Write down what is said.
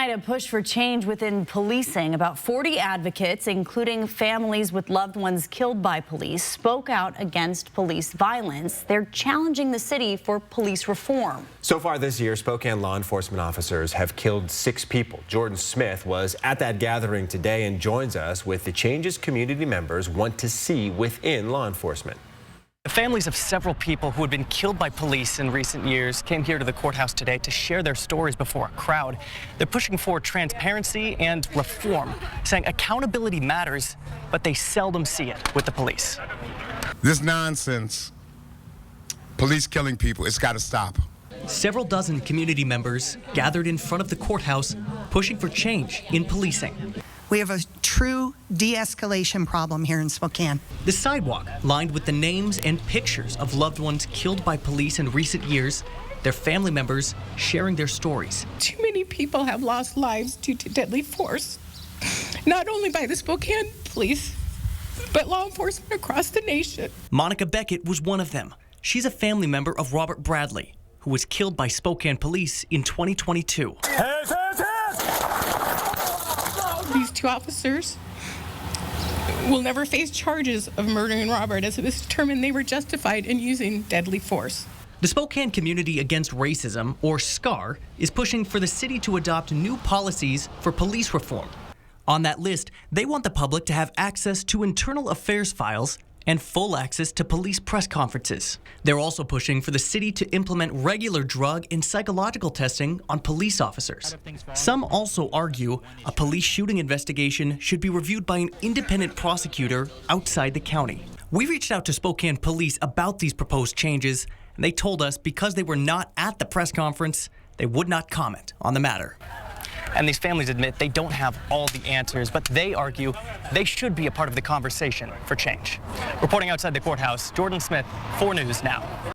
A push for change within policing. About 40 advocates, including families with loved ones killed by police, spoke out against police violence. They're challenging the city for police reform. So far this year, Spokane law enforcement officers have killed 6 people. Jordan Smith was at that gathering today and joins us with the changes community members want to see within law enforcement. The families of several people who had been killed by police in recent years came here to the courthouse today to share their stories before a crowd. They're pushing for transparency and reform, saying accountability matters, but they seldom see it with the police. This nonsense, police killing people, it's got to stop. Several dozen community members gathered in front of the courthouse pushing for change in policing. We have a true de-escalation problem here in Spokane. The sidewalk lined with the names and pictures of loved ones killed by police in recent years, their family members sharing their stories. Too many people have lost lives due to deadly force, not only by the Spokane police, but law enforcement across the nation. Monica Beckett was one of them. She's a family member of Robert Bradley, who was killed by Spokane police in 2022. These 2 officers will never face charges of murdering Robert, as it was determined they were justified in using deadly force. The Spokane Community Against Racism, or SCAR, is pushing for the city to adopt new policies for police reform. On that list, they want the public to have access to internal affairs files and full access to police press conferences. They're also pushing for the city to implement regular drug and psychological testing on police officers. Some also argue a police shooting investigation should be reviewed by an independent prosecutor outside the county. We reached out to Spokane police about these proposed changes, and they told us because they were not at the press conference, they would not comment on the matter. And these families admit they don't have all the answers, but they argue they should be a part of the conversation for change. Reporting outside the courthouse, Jordan Smith, 4 News Now.